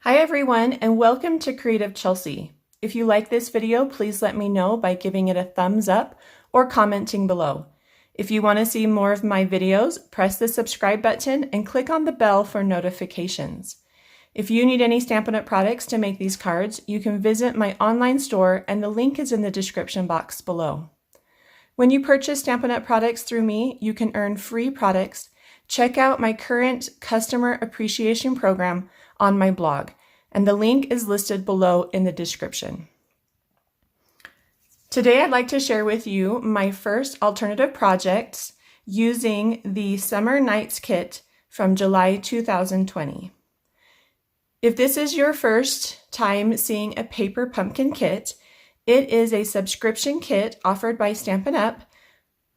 Hi everyone, and welcome to Creative Chelsea. If you like this video, please let me know by giving it a thumbs up or commenting below. If you want to see more of my videos, press the subscribe button and click on the bell for notifications. If you need any Stampin' Up! Products to make these cards, you can visit my online store and the link is in the description box below. When you purchase Stampin' Up! Products through me, you can earn free products. Check out my current customer appreciation program on my blog, and the link is listed below in the description. Today I'd like to share with you my first alternative projects using the Summer Nights kit from July 2020. If this is your first time seeing a paper pumpkin kit, it is a subscription kit offered by Stampin' Up!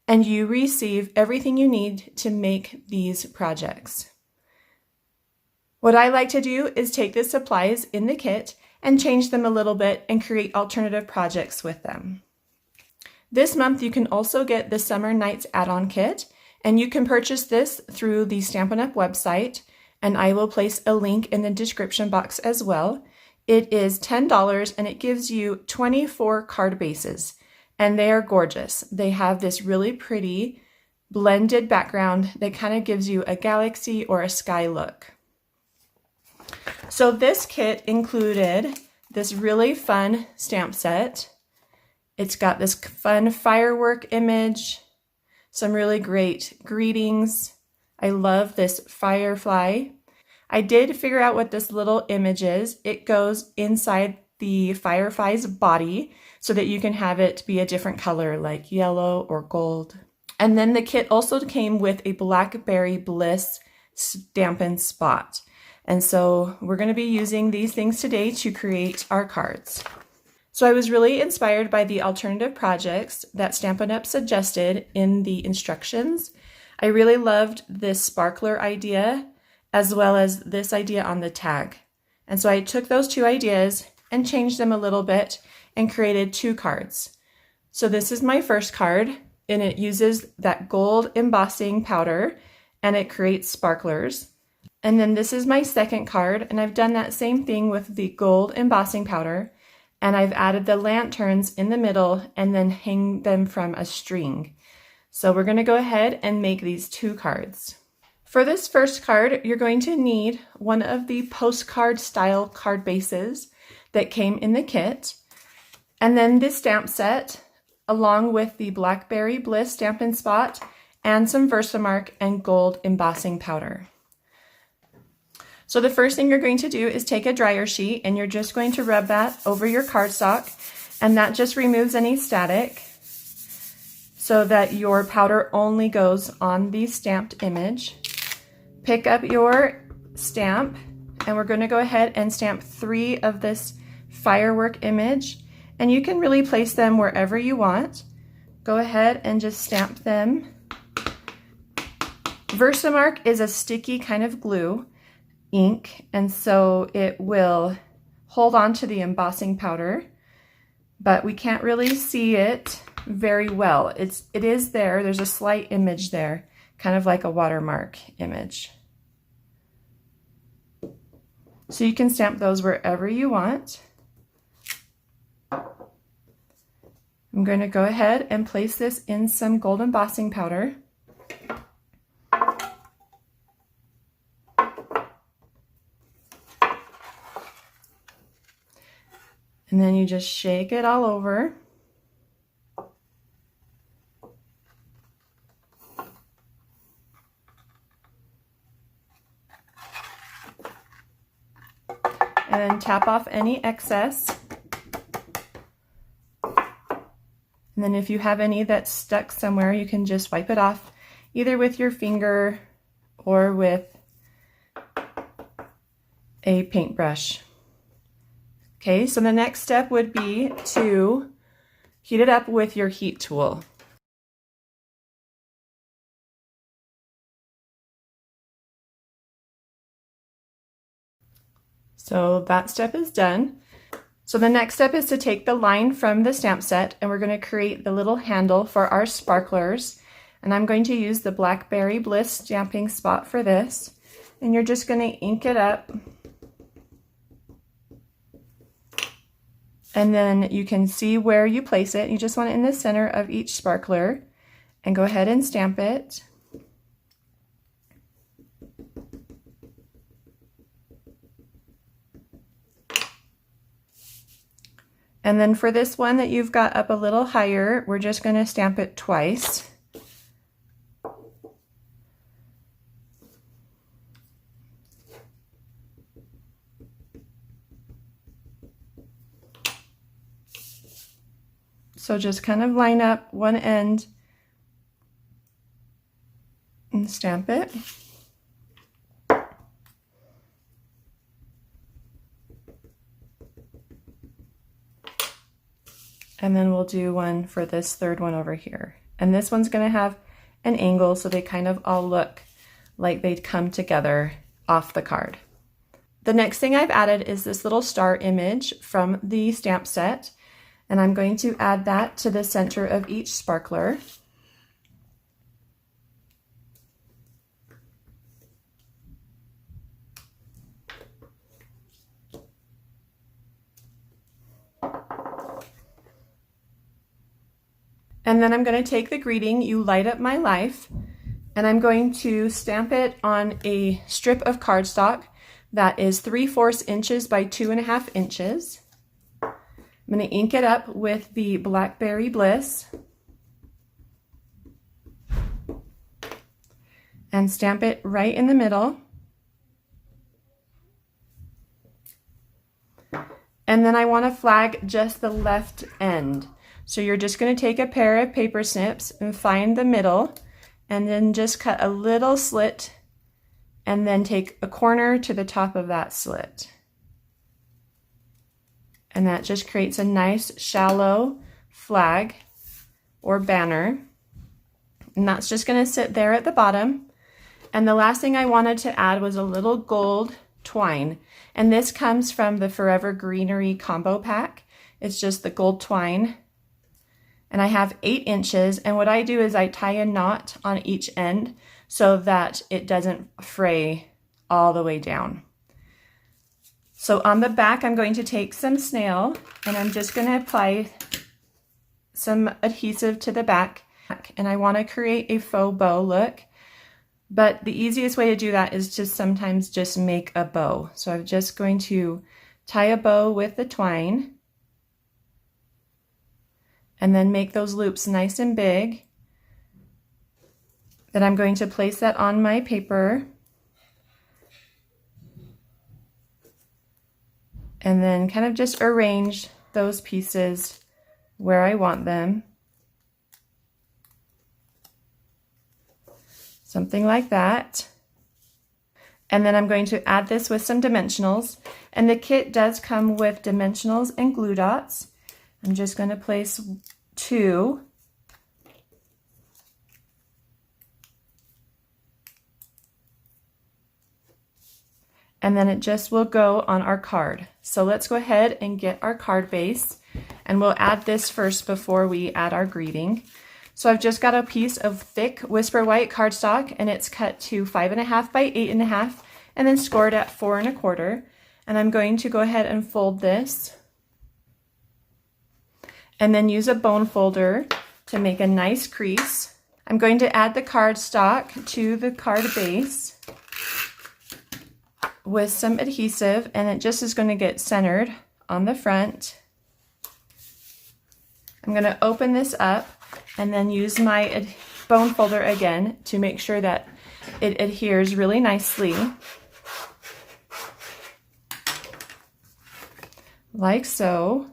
And you receive everything you need to make these projects. What I like to do is take the supplies in the kit and change them a little bit and create alternative projects with them. This month you can also get the Summer Nights add-on kit, and you can purchase this through the Stampin' Up! Website, and I will place a link in the description box as well. It is $10 and it gives you 24 card bases, and they are gorgeous. They have this really pretty blended background that kind of gives you a galaxy or a sky look. So this kit included this really fun stamp set. It's got this fun firework image, some really great greetings. I love this firefly. I did figure out what this little image is. It goes inside the firefly's body so that you can have it be a different color like yellow or gold. And then the kit also came with a Blackberry Bliss Stampin' spot. And so we're going to be using these things today to create our cards. So I was really inspired by the alternative projects that Stampin' Up! Suggested in the instructions. I really loved this sparkler idea as well as this idea on the tag. And so I took those two ideas and changed them a little bit and created two cards. So this is my first card, and it uses that gold embossing powder and it creates sparklers. And then this is my second card, and I've done that same thing with the gold embossing powder, and I've added the lanterns in the middle and then hang them from a string. So we're going to go ahead and make these two cards. For this first card, you're going to need one of the postcard style card bases that came in the kit, and then this stamp set along with the Blackberry Bliss Stampin' spot and some VersaMark and gold embossing powder. So the first thing you're going to do is take a dryer sheet and you're just going to rub that over your cardstock, and that just removes any static so that your powder only goes on the stamped image. Pick up your stamp, and we're going to go ahead and stamp 3 of this firework image, and you can really place them wherever you want. Go ahead and just stamp them. VersaMark is a sticky kind of glue ink, and so it will hold on to the embossing powder, but we can't really see it very well. It is there. There's a slight image there, kind of like a watermark image. So you can stamp those wherever you want. I'm going to go ahead and place this in some gold embossing powder. And then you just shake it all over. And then tap off any excess. And then if you have any that's stuck somewhere, you can just wipe it off either with your finger or with a paintbrush. Okay, so the next step would be to heat it up with your heat tool. So that step is done. So the next step is to take the line from the stamp set, and we're going to create the little handle for our sparklers. And I'm going to use the Blackberry Bliss stamping spot for this. And you're just going to ink it up And then you can see where you place it. You just want it in the center of each sparkler and go ahead and stamp it. And then for this one that you've got up a little higher, we're just going to stamp it twice. So just kind of line up one end and stamp it. And then we'll do one for this third one over here. And this one's going to have an angle so they kind of all look like they'd come together off the card. The next thing I've added is this little star image from the stamp set. And I'm going to add that to the center of each sparkler. And then I'm going to take the greeting, "You light up my life," and I'm going to stamp it on a strip of cardstock that is 3/4 inches by 2.5 inches. I'm going to ink it up with the Blackberry Bliss and stamp it right in the middle. And then I want to flag just the left end. So you're just going to take a pair of paper snips and find the middle and then just cut a little slit and then take a corner to the top of that slit. And that just creates a nice shallow flag or banner. And that's just going to sit there at the bottom. And the last thing I wanted to add was a little gold twine. And this comes from the Forever Greenery combo pack. It's just the gold twine. And I have 8 inches. And what I do is I tie a knot on each end so that it doesn't fray all the way down. So on the back, I'm going to take some snail and I'm just going to apply some adhesive to the back. And I want to create a faux bow look. But the easiest way to do that is to sometimes just make a bow. So I'm just going to tie a bow with the twine and then make those loops nice and big. Then I'm going to place that on my paper. And then kind of just arrange those pieces where I want them. Something like that. And then I'm going to add this with some dimensionals. And the kit does come with dimensionals and glue dots. I'm just going to place 2. And then it just will go on our card. So let's go ahead and get our card base. And we'll add this first before we add our greeting. So I've just got a piece of thick Whisper White cardstock and it's cut to 5.5 by 8.5 and then scored at 4 1/4. And I'm going to go ahead and fold this and then use a bone folder to make a nice crease. I'm going to add the cardstock to the card base with some adhesive, and it just is going to get centered on the front. I'm going to open this up and then use my bone folder again to make sure that it adheres really nicely. Like so.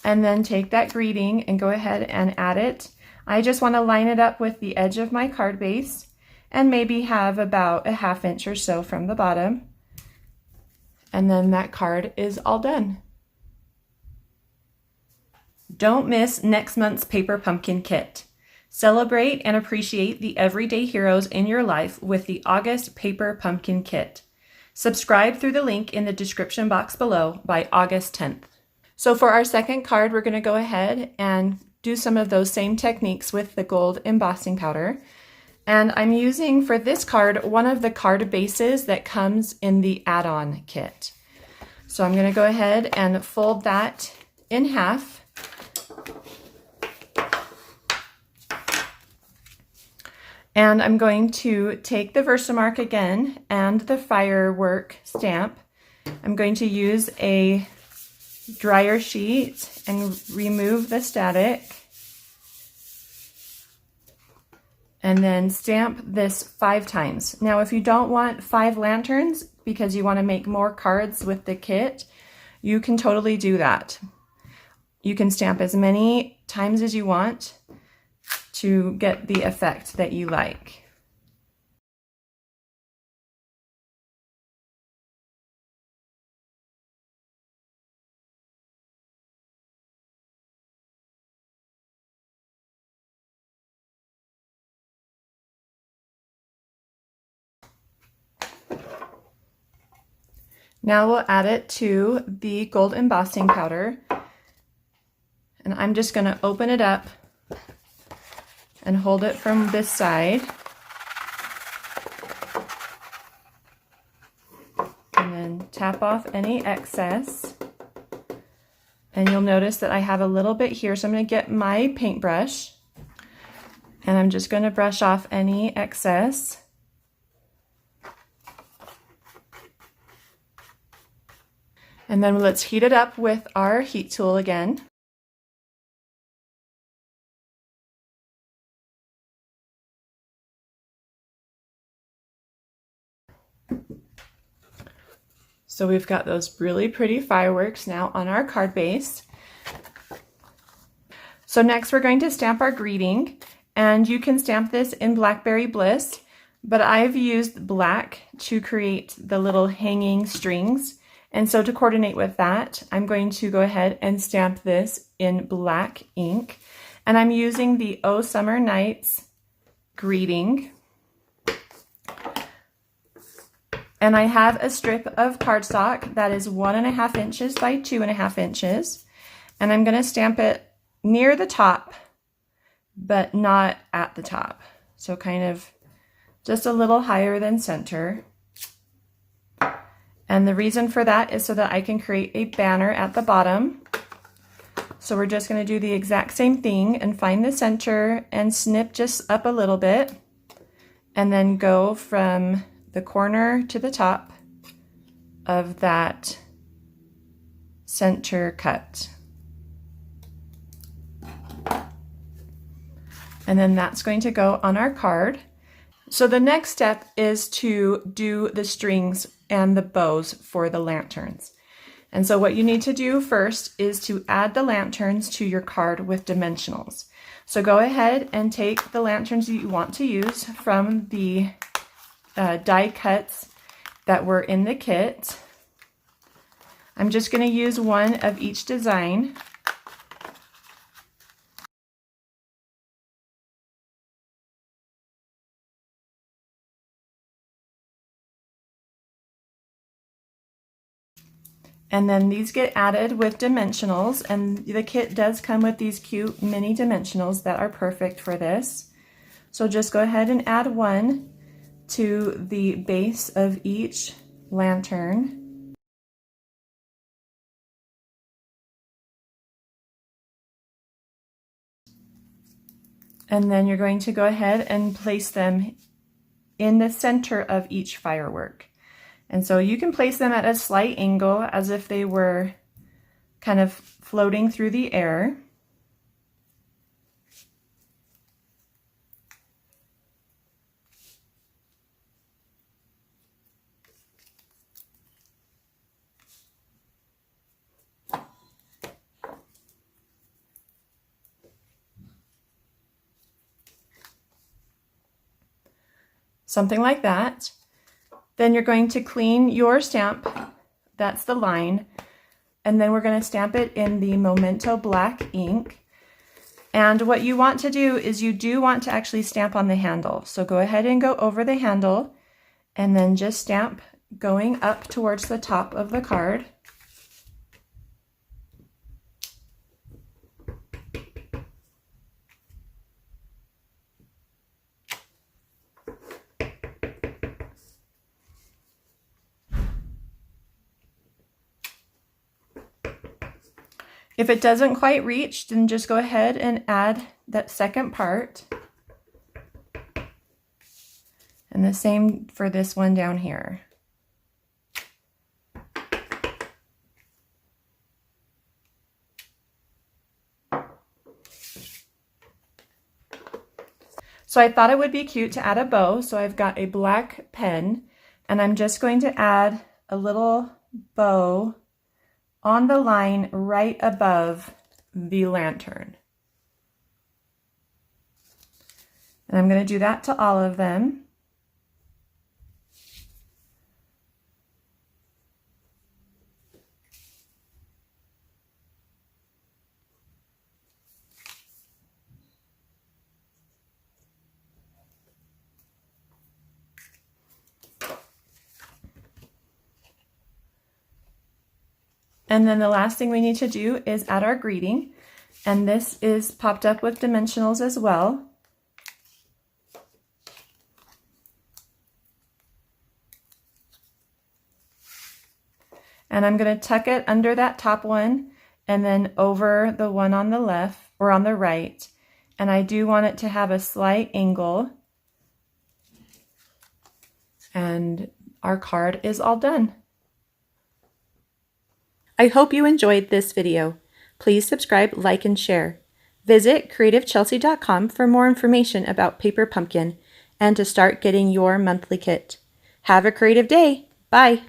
And then take that greeting and go ahead and add it. I just want to line it up with the edge of my card base and maybe have about a 1/2 inch or so from the bottom. And then that card is all done. Don't miss next month's Paper Pumpkin Kit. Celebrate and appreciate the everyday heroes in your life with the August Paper Pumpkin Kit. Subscribe through the link in the description box below by August 10th. So for our second card, we're going to go ahead and do some of those same techniques with the gold embossing powder. And I'm using for this card one of the card bases that comes in the add-on kit. So I'm going to go ahead and fold that in half. And I'm going to take the VersaMark again and the firework stamp. I'm going to use a dryer sheet and remove the static. And then stamp this 5 times. Now, if you don't want 5 lanterns because you want to make more cards with the kit, you can totally do that. You can stamp as many times as you want to get the effect that you like. Now we'll add it to the gold embossing powder. And I'm just going to open it up and hold it from this side. And then tap off any excess. And you'll notice that I have a little bit here, so I'm going to get my paintbrush. And I'm just going to brush off any excess. And then let's heat it up with our heat tool again. So we've got those really pretty fireworks now on our card base. So next we're going to stamp our greeting, and you can stamp this in Blackberry Bliss, but I've used black to create the little hanging strings. And so to coordinate with that, I'm going to go ahead and stamp this in black ink. And I'm using the Oh Summer Nights greeting. And I have a strip of cardstock that is 1.5 inches by 2.5 inches. And I'm going to stamp it near the top, but not at the top. So kind of just a little higher than center. And the reason for that is so that I can create a banner at the bottom. So we're just going to do the exact same thing and find the center and snip just up a little bit. And then go from the corner to the top of that center cut. And then that's going to go on our card. So the next step is to do the strings and the bows for the lanterns. And so what you need to do first is to add the lanterns to your card with dimensionals. So go ahead and take the lanterns that you want to use from the die cuts that were in the kit. I'm just going to use one of each design. And then these get added with dimensionals, and the kit does come with these cute mini dimensionals that are perfect for this. So just go ahead and add one to the base of each lantern. And then you're going to go ahead and place them in the center of each firework. And so you can place them at a slight angle as if they were kind of floating through the air. Something like that. Then you're going to clean your stamp, that's the line, and then we're going to stamp it in the Memento Black Ink. And what you want to do is you do want to actually stamp on the handle. So go ahead and go over the handle and then just stamp going up towards the top of the card. If it doesn't quite reach, then just go ahead and add that second part. And the same for this one down here. So I thought it would be cute to add a bow, so I've got a black pen, and I'm just going to add a little bow on the line right above the lantern. And I'm going to do that to all of them. And then the last thing we need to do is add our greeting. And this is popped up with dimensionals as well. And I'm going to tuck it under that top one and then over the one on the left or on the right. And I do want it to have a slight angle. And our card is all done. I hope you enjoyed this video. Please subscribe, like, and share. Visit creativechelsea.com for more information about Paper Pumpkin and to start getting your monthly kit. Have a creative day. Bye.